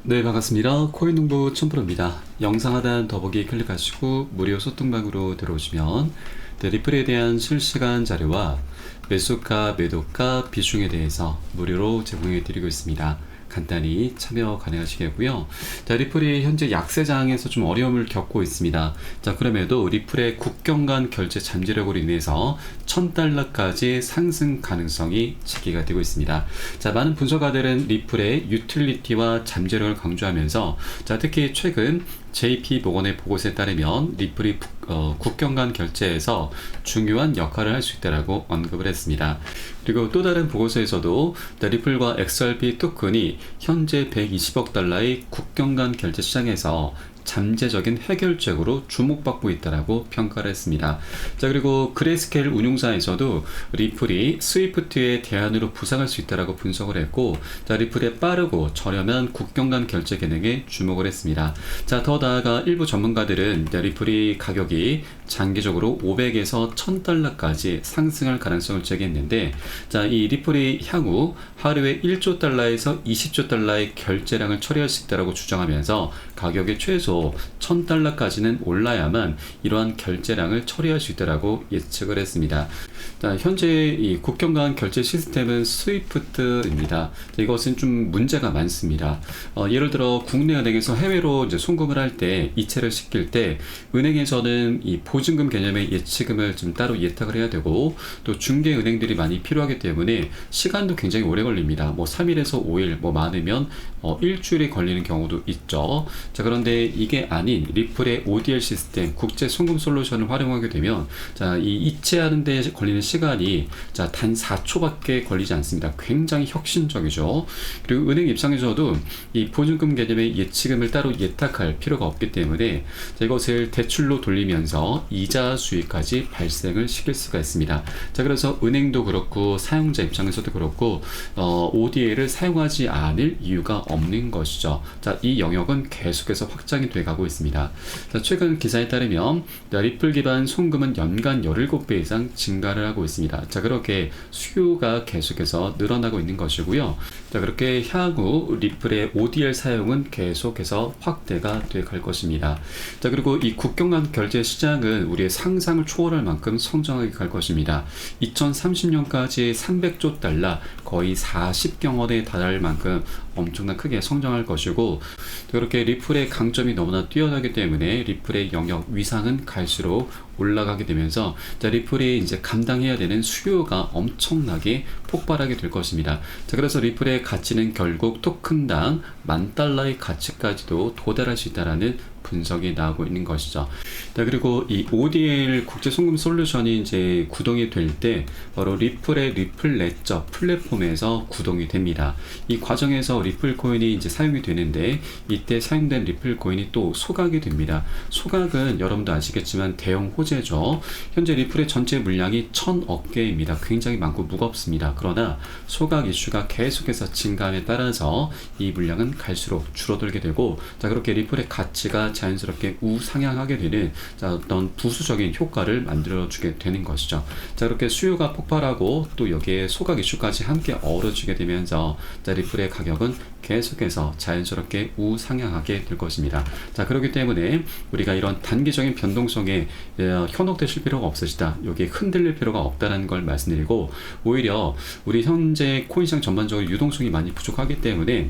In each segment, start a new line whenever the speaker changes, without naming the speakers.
네, 반갑습니다. 코인농부 촌프로입니다. 영상 하단 더보기 클릭하시고 무료 소통방으로 들어오시면 리플에 대한 실시간 자료와 매수가, 매도가, 비중에 대해서 무료로 제공해 드리고 있습니다. 간단히 참여 가능하시겠고요. 자, 리플이 현재 약세장에서 좀 어려움을 겪고 있습니다. 자, 그럼에도 리플의 국경 간 결제 잠재력으로 인해서 $1000까지 상승 가능성이 제기가 되고 있습니다. 자, 많은 분석가들은 리플의 유틸리티와 잠재력을 강조하면서 자, 특히 최근 JP모건의 보고서에 따르면 리플이 국경 간 결제에서 중요한 역할을 할 수 있다고 언급을 했습니다. 그리고 또 다른 보고서에서도 리플과 XRP 토큰이 현재 $120억 국경 간 결제 시장에서 잠재적인 해결책으로 주목받고 있다고 평가를 했습니다. 자, 그리고 그레이스케일 운용사에서도 리플이 스위프트의 대안으로 부상할 수 있다고 분석을 했고, 자, 리플의 빠르고 저렴한 국경 간 결제 기능에 주목을 했습니다. 자, 더 나아가 일부 전문가들은 리플이 가격이 장기적으로 500에서 $1000까지 상승할 가능성을 제기했는데, 자, 이 리플이 향후 하루에 $1조 $20조 의 결제량을 처리할 수 있다고 주장하면서 가격이 최소 $1000까지는 올라야만 이러한 결제량을 처리할 수 있다고 예측을 했습니다. 자, 현재 이 국경 간 결제 시스템은 스위프트입니다. 이것은 좀 문제가 많습니다. 예를 들어 국내 은행에서 해외로 이제 송금을 할 때 이체를 시킬 때 은행에서는 이 보증금 개념의 예치금을 좀 따로 예탁을 해야 되고, 또 중개 은행들이 많이 필요하기 때문에 시간도 굉장히 오래 걸립니다. 뭐 3일에서 5일, 뭐 많으면 일주일이 걸리는 경우도 있죠. 자, 그런데 이게 아닌 리플의 ODL 시스템, 국제 송금 솔루션을 활용하게 되면 자, 이 이체하는 데 걸리는 시간이 자, 단 4초밖에 걸리지 않습니다. 굉장히 혁신적이죠. 그리고 은행 입장에서도 이 보증금 개념의 예치금을 따로 예탁할 필요가 없기 때문에 자, 이것을 대출로 돌리면서 이자 수익까지 발생을 시킬 수가 있습니다. 자, 그래서 은행도 그렇고 사용자 입장에서도 그렇고 ODL을 사용하지 않을 이유가 없는 것이죠. 자, 이 영역은 계속해서 확장이 돼 가고 있습니다. 자, 최근 기사에 따르면 리플 기반 송금은 연간 17배 이상 증가를 하고 있습니다. 자, 그렇게 수요가 계속해서 늘어나고 있는 것이고요. 자, 그렇게 향후 리플의 ODL 사용은 계속해서 확대가 돼 갈 것입니다. 자, 그리고 이 국경 간 결제 시장은 우리의 상상을 초월할 만큼 성장하게 갈 것입니다. 2030년까지 $300조, 거의 40경원에 달할 만큼 엄청난 크게 성장할 것이고, 그렇게 리플의 강점이 너무나 뛰어나기 때문에 리플의 영역 위상은 갈수록 올라가게 되면서 자, 리플이 이제 감당해야 되는 수요가 엄청나게 폭발하게 될 것입니다. 자, 그래서 리플의 가치는 결국 토큰당 $10,000의 가치까지도 도달할 수 있다라는 분석이 나오고 있는 것이죠. 자, 그리고 이 ODL 국제 송금 솔루션이 이제 구동이 될 때 바로 리플의 리플 레저 플랫폼에서 구동이 됩니다. 이 과정에서 리플 코인이 이제 사용이 되는데 이때 사용된 리플 코인이 또 소각이 됩니다. 소각은 여러분도 아시겠지만 대형 호재죠. 현재 리플의 전체 물량이 1000억 개입니다. 굉장히 많고 무겁습니다. 그러나 소각 이슈가 계속해서 증가함에 따라서 이 물량은 갈수록 줄어들게 되고, 자, 그렇게 리플의 가치가 자연스럽게 우상향하게 되는 자, 어떤 부수적인 효과를 만들어주게 되는 것이죠. 자, 그렇게 수요가 폭발하고 또 여기에 소각 이슈까지 함께 어우러지게 되면서 자, 리플의 가격은 계속해서 자연스럽게 우상향하게 될 것입니다. 자, 그렇기 때문에 우리가 이런 단기적인 변동성에 현혹되실 필요가 없으시다, 여기에 흔들릴 필요가 없다는 걸 말씀드리고, 오히려 우리 현재 코인시장 전반적으로 유동성이 많이 부족하기 때문에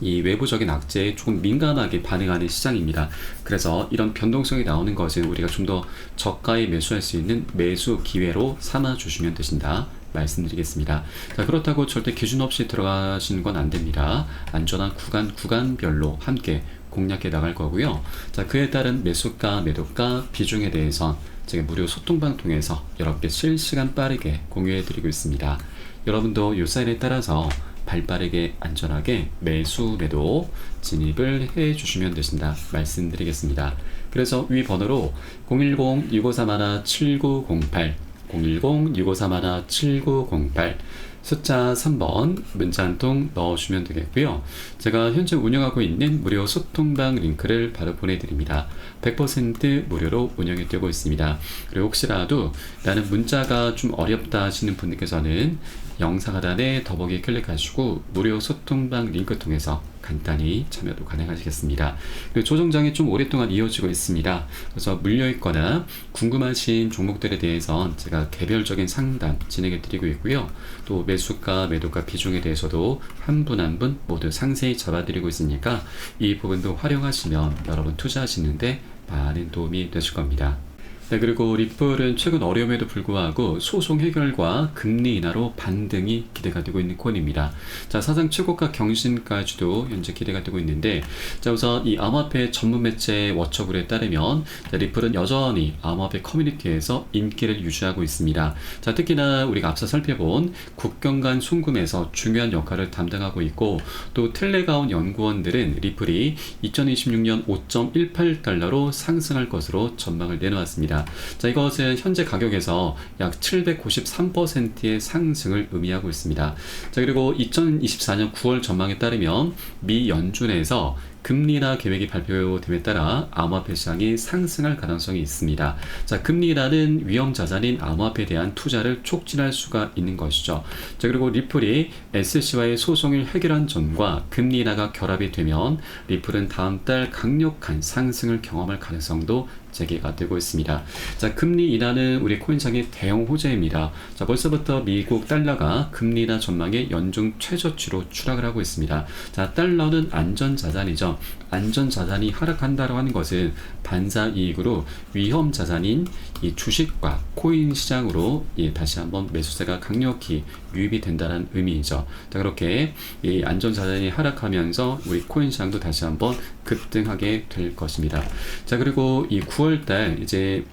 이 외부적인 악재에 조금 민감하게 반응하는 시장입니다. 그래서 이런 변동성이 나오는 것은 우리가 좀 더 저가에 매수할 수 있는 매수 기회로 삼아 주시면 되신다 말씀드리겠습니다. 자, 그렇다고 절대 기준 없이 들어가시는 건 안 됩니다. 안전한 구간별로 함께 공략해 나갈 거고요. 자, 그에 따른 매수가, 매도가, 비중에 대해서 제가 무료 소통방 통해서 여러분께 실시간 빠르게 공유해 드리고 있습니다. 여러분도 이 사인에 따라서 발빠르게 안전하게 매수 매도 진입을 해 주시면 되신다 말씀드리겠습니다. 그래서 위 번호로 010-6531-7908 010-6531-7908 숫자 3번 문자 한 통 넣어주시면 되겠고요. 제가 현재 운영하고 있는 무료 소통방 링크를 바로 보내드립니다. 100% 무료로 운영이 되고 있습니다. 그리고 혹시라도 나는 문자가 좀 어렵다 하시는 분들께서는 영상 하단에 더보기 클릭하시고 무료 소통방 링크 통해서 간단히 참여도 가능하시겠습니다. 그리고 조정장이 좀 오랫동안 이어지고 있습니다. 그래서 물려있거나 궁금하신 종목들에 대해서 제가 개별적인 상담 진행해 드리고 있고요. 또 매수가, 매도가 비중에 대해서도 한 분 한 분 모두 상세히 잡아드리고 있으니까 이 부분도 활용하시면 여러분 투자하시는데 많은 도움이 되실 겁니다. 네, 그리고 리플은 최근 어려움에도 불구하고 소송 해결과 금리 인하로 반등이 기대가 되고 있는 코인입니다. 자, 사상 최고가 경신까지도 현재 기대가 되고 있는데, 자, 우선 이 암호화폐 전문 매체 워처블에 따르면 자, 리플은 여전히 암호화폐 커뮤니티에서 인기를 유지하고 있습니다. 자, 특히나 우리가 앞서 살펴본 국경 간 송금에서 중요한 역할을 담당하고 있고, 또 텔레가운 연구원들은 리플이 2026년 5.18달러로 상승할 것으로 전망을 내놓았습니다. 자, 이것은 현재 가격에서 약 793%의 상승을 의미하고 있습니다. 자, 그리고 2024년 9월 전망에 따르면 미 연준에서 금리 인하 계획이 발표됨에 따라 암호화폐 시장이 상승할 가능성이 있습니다. 자, 금리 인하는 위험 자산인 암호화폐에 대한 투자를 촉진할 수가 있는 것이죠. 자, 그리고 리플이 SEC와의 소송을 해결한 점과 금리 인하가 결합이 되면 리플은 다음 달 강력한 상승을 경험할 가능성도 제기가 되고 있습니다. 자, 금리 인하는 우리 코인상의 대형 호재입니다. 자, 벌써부터 미국 달러가 금리 인하 전망의 연중 최저치로 추락을 하고 있습니다. 자, 달러는 안전자산이죠. 안전자산이 하락한다고 하는 것은 반사이익으로 위험 자산인 이 주식과 코인 시장으로 다시 한번 매수세가 강력히 유입이 된다는 의미이죠. 자, 그렇게 이 안전자산이 하락하면서 우리 코인 시장도 다시 한번 급등하게 될 것입니다. 자, 그리고 이 9월달 이제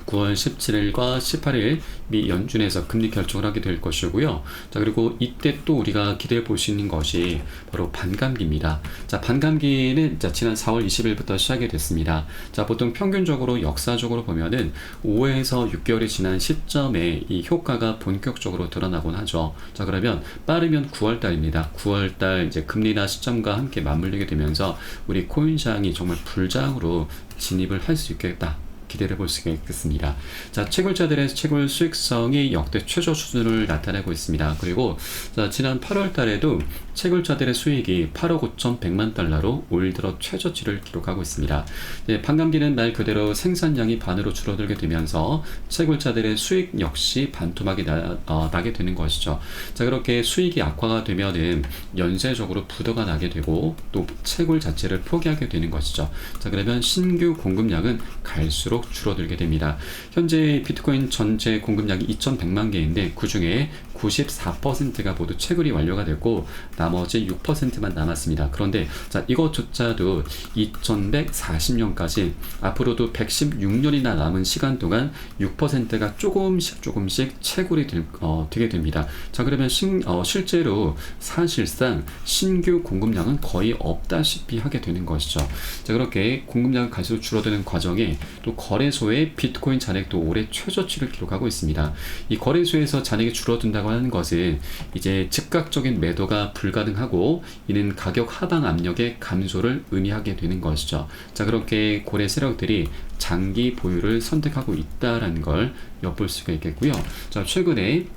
9월 17일과 18일 미 연준에서 금리 결정을 하게 될 것이고요. 자, 그리고 이때 또 우리가 기대해 볼 수 있는 것이 바로 반감기입니다. 자, 반감기는 지난 4월 20일부터 시작이 됐습니다. 자, 보통 평균적으로 역사적으로 보면은 5에서 6개월이 지난 시점에 이 효과가 본격적으로 드러나곤 하죠. 자, 그러면 빠르면 9월달입니다. 9월달 이제 금리 인하 시점과 함께 맞물리게 되면서 우리 코인 시장이 정말 불장으로 진입을 할 수 있겠다. 기대를 볼 수가 있겠습니다. 자, 채굴자들의 채굴 수익성이 역대 최저 수준을 나타내고 있습니다. 그리고 자, 지난 8월 달에도 채굴자들의 수익이 8억 5,100만 달러로 올 들어 최저치를 기록하고 있습니다. 반감기는 말 그대로 생산량이 반으로 줄어들게 되면서 채굴자들의 수익 역시 반토막이 나게 되는 것이죠. 자, 그렇게 수익이 악화가 되면은 연쇄적으로 부도가 나게 되고 또 채굴 자체를 포기하게 되는 것이죠. 자, 그러면 신규 공급량은 갈수록 줄어들게 됩니다. 현재 비트코인 전체 공급량이 2,100만 개인데 그 중에 94%가 모두 채굴이 완료가 됐고 나머지 6%만 남았습니다. 그런데 자, 이것조차도 2140년까지 앞으로도 116년이나 남은 시간 동안 6%가 조금씩 채굴이 되게 됩니다. 자, 그러면 실제로 사실상 신규 공급량은 거의 없다시피 하게 되는 것이죠. 자, 그렇게 공급량이 갈수록 줄어드는 과정에 또 거래소의 비트코인 잔액도 올해 최저치를 기록하고 있습니다. 이 거래소에서 잔액이 줄어든다고 하는 것은 이제 즉각적인 매도가 불가능하고 이는 가격 하방 압력의 감소를 의미하게 되는 것이죠. 자, 그렇게 고래 세력들이 장기 보유를 선택하고 있다라는 걸 엿볼 수가 있겠고요. 자, 최근에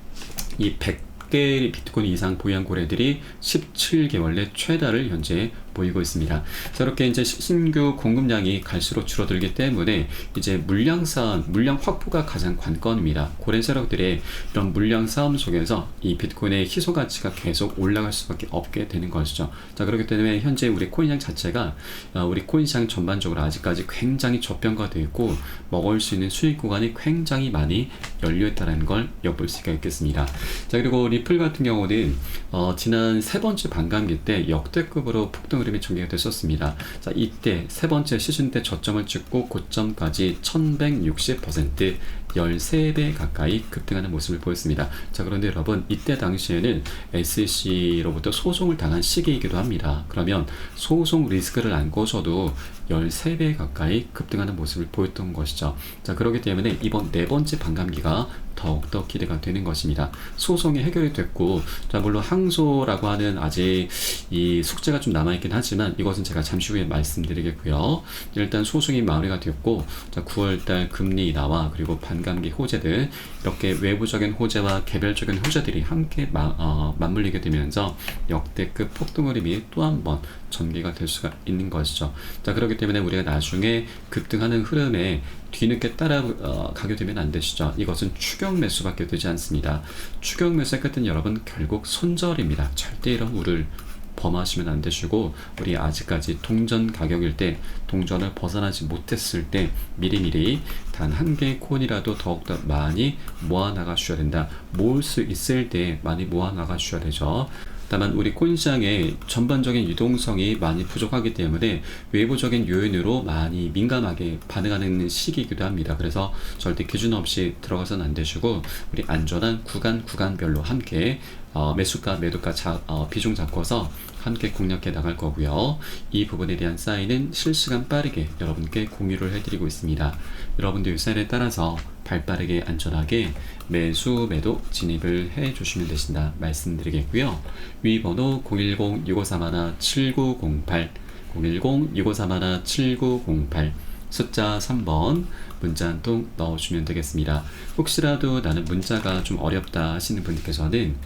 이 100개 비트코인 이상 보유한 고래들이 17개월 내 최다를 현재 보이고 있습니다. 자, 이렇게 이제 신규 공급량이 갈수록 줄어들기 때문에 이제 물량 확보가 가장 관건입니다. 고래 세력들의 이런 물량 싸움 속에서 이 비트코인의 희소 가치가 계속 올라갈 수밖에 없게 되는 것이죠. 자, 그렇기 때문에 현재 우리 코인시장 자체가 우리 코인시장 전반적으로 아직까지 굉장히 저평가되어 있고 먹을 수 있는 수익 구간이 굉장히 많이 열려 있다는 걸 엿볼 수가 있겠습니다. 자, 그리고 리플 같은 경우는 지난 세 번째 반감기 때 역대급으로 폭등 흐름이 전개가 됐었습니다. 자, 이때 세 번째 시즌 때 저점을 찍고 고점까지 1160% 13배 가까이 급등하는 모습을 보였습니다. 자, 그런데 여러분 이때 당시에는 SEC로부터 소송을 당한 시기이기도 합니다. 그러면 소송 리스크를 안고서도 13배 가까이 급등하는 모습을 보였던 것이죠. 자, 그렇기 때문에 이번 네 번째 반감기가 더욱더 기대가 되는 것입니다. 소송이 해결이 됐고, 자, 물론 항소라고 하는 아직 이 숙제가 좀 남아있긴 하지만 이것은 제가 잠시 후에 말씀드리겠고요. 일단 소송이 마무리가 되었고, 자, 9월달 금리 인하와 그리고 반감기 민감기 호재들, 이렇게 외부적인 호재와 개별적인 호재들이 함께 맞물리게 되면서 역대급 폭등 흐름이 또 한 번 전개가 될 수가 있는 것이죠. 자, 그렇기 때문에 우리가 나중에 급등하는 흐름에 뒤늦게 따라가게 되면 안 되시죠. 이것은 추격 매수밖에 되지 않습니다. 추격 매수의 끝은 여러분 결국 손절입니다. 절대 이런 우를 범하시면 안 되시고, 우리 아직까지 동전 가격일 때, 동전을 벗어나지 못했을 때 미리미리 단 한 개의 코인이라도 더욱더 많이 모아 나가셔야 된다. 모을 수 있을 때 많이 모아 나가셔야 되죠. 다만 우리 코인 시장의 전반적인 유동성이 많이 부족하기 때문에 외부적인 요인으로 많이 민감하게 반응하는 시기이기도 합니다. 그래서 절대 기준 없이 들어가서는 안 되시고, 우리 안전한 구간별로 함께 매수가 매도가 비중 잡고서 함께 공략해 나갈 거고요. 이 부분에 대한 사인은 실시간 빠르게 여러분께 공유를 해드리고 있습니다. 여러분들 이 사인에 따라서 발빠르게 안전하게 매수 매도 진입을 해 주시면 되신다 말씀드리겠고요. 위 번호 010-6531-7908 010-6531-7908 숫자 3번 문자 한 통 넣어주시면 되겠습니다. 혹시라도 나는 문자가 좀 어렵다 하시는 분께서는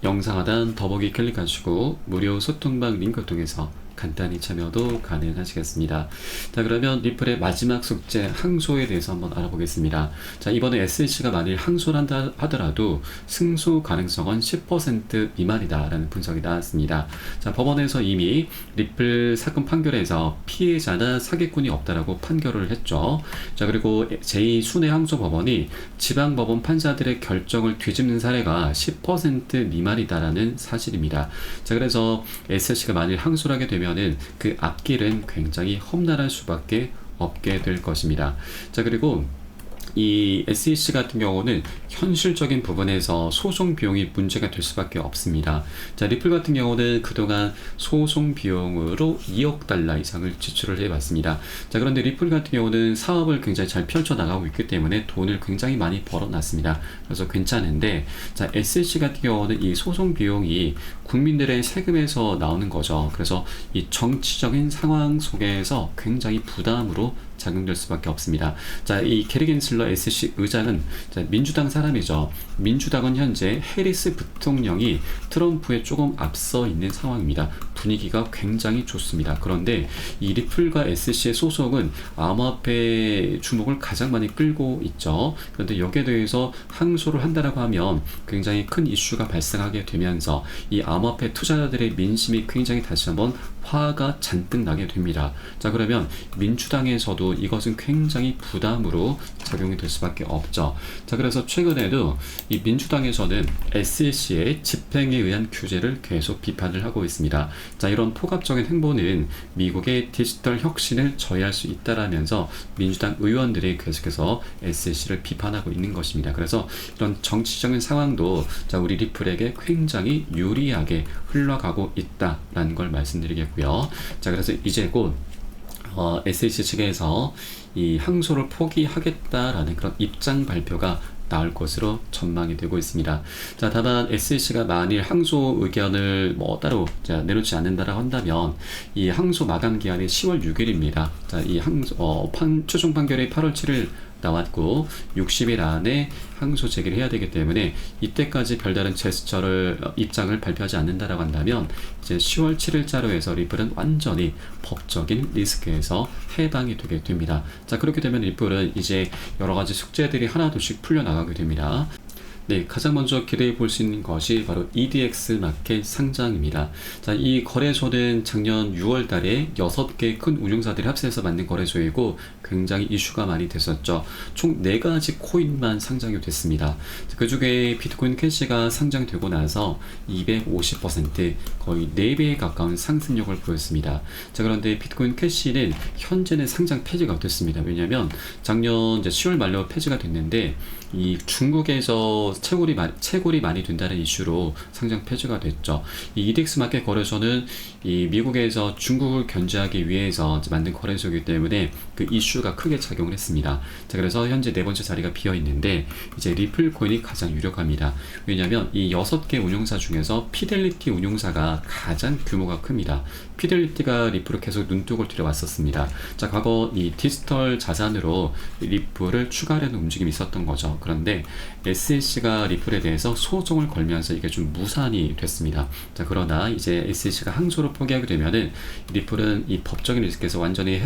영상 하단 더보기 클릭하시고 무료 소통방 링크 통해서 간단히 참여도 가능하시겠습니다. 자, 그러면 리플의 마지막 숙제 항소에 대해서 한번 알아보겠습니다. 자, 이번에 SH가 만일 항소를 한다 하더라도 승소 가능성은 10% 미만이다 라는 분석이 나왔습니다. 자, 법원에서 이미 리플 사건 판결에서 피해자나 사기꾼이 없다라고 판결을 했죠. 자, 그리고 제2순회 항소법원이 지방법원 판사들의 결정을 뒤집는 사례가 10% 미만이다라는 사실입니다. 자, 그래서 SH가 만일 항소를 하게 되면 그 앞길은 굉장히 험난할 수밖에 없게 될 것입니다. 자, 그리고 이 SEC 같은 경우는 현실적인 부분에서 소송 비용이 문제가 될 수밖에 없습니다. 자, 리플 같은 경우는 그동안 소송 비용으로 2억 달러 이상을 지출을 해봤습니다. 자, 그런데 리플 같은 경우는 사업을 굉장히 잘 펼쳐나가고 있기 때문에 돈을 굉장히 많이 벌어놨습니다. 그래서 괜찮은데, 자, SEC 같은 경우는 이 소송 비용이 국민들의 세금에서 나오는 거죠. 그래서 이 정치적인 상황 속에서 굉장히 부담으로 작용될 수밖에 없습니다. 자, 이 게리 겐슬러 SC 의장은 민주당 사람이죠. 민주당은 현재 해리스 부통령이 트럼프에 조금 앞서 있는 상황입니다. 분위기가 굉장히 좋습니다. 그런데 이 리플과 SC의 소송은 암호화폐 주목을 가장 많이 끌고 있죠. 그런데 여기에 대해서 항소를 한다라고 하면 굉장히 큰 이슈가 발생하게 되면서 이 암호화폐 투자자들의 민심이 굉장히 다시 한번 화가 잔뜩 나게 됩니다. 자, 그러면 민주당에서도 이것은 굉장히 부담으로 작용이 될 수밖에 없죠. 자, 그래서 최근에도 이 민주당에서는 SEC의 집행에 의한 규제를 계속 비판을 하고 있습니다. 자, 이런 포괄적인 행보는 미국의 디지털 혁신을 저해할 수 있다라면서 민주당 의원들이 계속해서 SEC를 비판하고 있는 것입니다. 그래서 이런 정치적인 상황도 자, 우리 리플에게 굉장히 유리하게 흘러가고 있다라는 걸 말씀드리겠고요. 자, 그래서 이제 곧 SEC 측에서 이 항소를 포기하겠다라는 그런 입장 발표가 나올 것으로 전망이 되고 있습니다. 자, 다만 SEC가 만일 항소 의견을 따로 내놓지 않는다라고 한다면 이 항소 마감 기한이 10월 6일입니다. 자, 이 최종 판결이 8월 7일 나왔고 60일 안에 항소 제기를 해야 되기 때문에 이때까지 별다른 입장을 발표하지 않는다라고 한다면 이제 10월 7일자로 해서 리플은 완전히 법적인 리스크에서 해방이 되게 됩니다. 자, 그렇게 되면 리플은 이제 여러 가지 숙제들이 하나둘씩 풀려나가게 됩니다. 네, 가장 먼저 기대해 볼 수 있는 것이 바로 EDX 마켓 상장입니다. 자, 이 거래소는 작년 6월 달에 6개 큰 운용사들이 합세해서 만든 거래소이고 굉장히 이슈가 많이 됐었죠. 총 4가지 코인만 상장이 됐습니다. 그 중에 비트코인 캐시가 상장되고 나서 250% 거의 4배에 가까운 상승력을 보였습니다. 자, 그런데 비트코인 캐시는 현재는 상장 폐지가 됐습니다. 왜냐하면 작년 이제 10월 말로 폐지가 됐는데 이 중국에서 채굴이 많이 된다는 이슈로 상장 폐지가 됐죠. 이 EDX 마켓 거래소는 이 미국에서 중국을 견제하기 위해서 만든 거래소이기 때문에 그 이슈가 크게 작용을 했습니다. 자, 그래서 현재 네 번째 자리가 비어 있는데 이제 리플 코인이 가장 유력합니다. 왜냐하면 이 6개 운용사 중에서 피델리티 운용사가 가장 규모가 큽니다. 피델리티가 리플을 계속 눈독을 들여왔었습니다. 자, 과거 이 디지털 자산으로 리플을 추가하려는 움직임이 있었던 거죠. 그런데 SEC가 리플에 대해서 소송을 걸면서 이게 좀 무산이 됐습니다. 자, 그러나 이제 SEC가 항소를 포기하게 되면은 리플은 이 법적인 리스크에서 완전히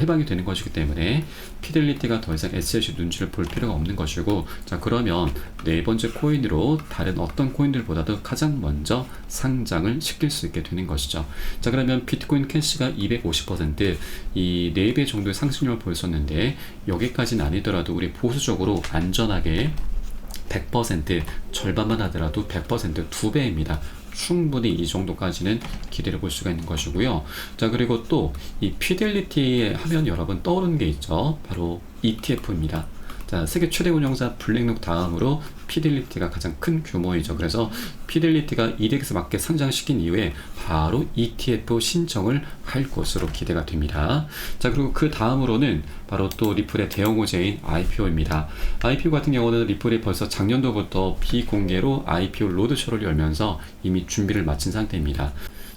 해방이 되는 것이기 때문에 피델리티가 더 이상 SEC 눈치를 볼 필요가 없는 것이고, 자, 그러면 네 번째 코인으로 다른 어떤 코인들보다도 가장 먼저 상장을 시킬 수 있게 되는 것이죠. 자, 그러면 비트코인 캐시가 250%, 이 4배 정도의 상승률을 보였었는데 여기까지는 아니더라도 우리 보수적으로 안전하게 100%, 절반만 하더라도 100% 2배입니다. 충분히 이 정도까지는 기대를 볼 수가 있는 것이고요. 자, 그리고 또 이 피델리티 하면 여러분 떠오르는 게 있죠. 바로 ETF입니다. 자, 세계 최대 운용사 블랙록 다음으로 피델리티가 가장 큰 규모이죠. 그래서 피델리티가 EDX 마켓 상장시킨 이후에 바로 ETF 신청을 할 것으로 기대가 됩니다. 자, 그리고 그 다음으로는 바로 또 리플의 대형 호재인 IPO입니다. IPO 같은 경우는 리플이 벌써 작년도부터 비공개로 IPO 로드쇼를 열면서 이미 준비를 마친 상태입니다.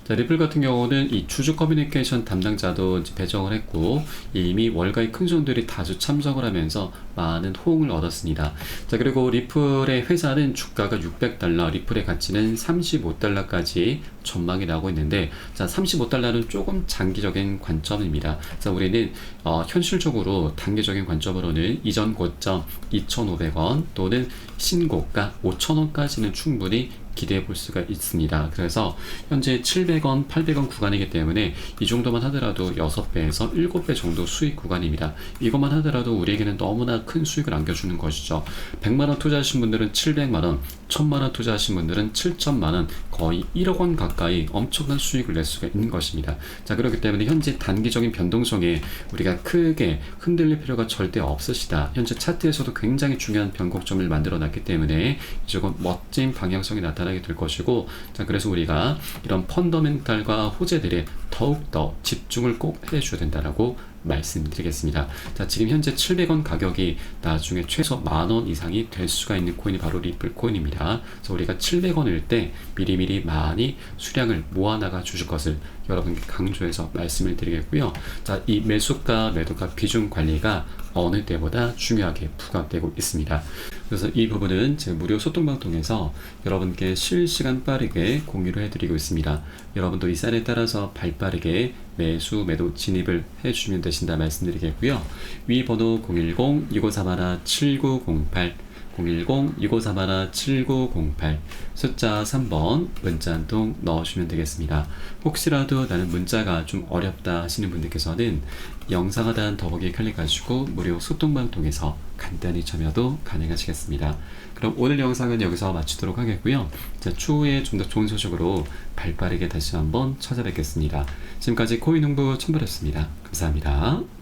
자, 리플 같은 경우는 이 주주 커뮤니케이션 담당자도 배정을 했고 이미 월가의 큰 손들이 다수 참석을 하면서 많은 호응을 얻었습니다. 자, 그리고 리플의 회사는 주가가 $600, 리플의 가치는 $35까지 전망이 나오고 있는데, 자, $35는 조금 장기적인 관점입니다. 자, 우리는 현실적으로 단기적인 관점으로는 이전 고점 2,500원 또는 신고가 5,000원까지는 충분히 기대해 볼 수가 있습니다. 그래서 현재 700원, 800원 구간이기 때문에 이 정도만 하더라도 6배에서 7배 정도 수익 구간입니다. 이것만 하더라도 우리에게는 너무나 큰 수익을 안겨주는 것이죠. 100만원 투자하신 분들은 700만원, 1000만원 투자하신 분들은 7천만원, 거의 1억원 가까이 엄청난 수익을 낼 수가 있는 것입니다. 자, 그렇기 때문에 현재 단기적인 변동성에 우리가 크게 흔들릴 필요가 절대 없으시다. 현재 차트에서도 굉장히 중요한 변곡점을 만들어 놨기 때문에 조금 멋진 방향성이 나타나게 될 것이고, 자, 그래서 우리가 이런 펀더멘탈과 호재들에 더욱더 집중을 꼭 해줘야 된다라고 말씀드리겠습니다. 자, 지금 현재 700원 가격이 나중에 최소 10,000원 이상이 될 수가 있는 코인이 바로 리플 코인입니다. 그래서 우리가 700원일 때 미리미리 많이 수량을 모아나가 주실 것을 여러분께 강조해서 말씀을 드리겠고요. 자, 이 매수가 매도가 비중 관리가 어느 때보다 중요하게 부각되고 있습니다. 그래서 이 부분은 제 무료 소통방 통해서 여러분께 실시간 빠르게 공유를 해드리고 있습니다. 여러분도 이 사례에 따라서 발빠르게 매수 매도 진입을 해주시면 되신다 말씀드리겠고요. 위 번호 010-2931-7908 010-2931-7908 숫자 3번 문자 한 통 넣어주시면 되겠습니다. 혹시라도 나는 문자가 좀 어렵다 하시는 분들께서는 영상 하단 더보기 클릭하시고 무료 소통방 통해서 간단히 참여도 가능하시겠습니다. 그럼 오늘 영상은 여기서 마치도록 하겠고요. 자, 추후에 좀 더 좋은 소식으로 발빠르게 다시 한번 찾아뵙겠습니다. 지금까지 코인 홍보 첨부였습니다. 감사합니다.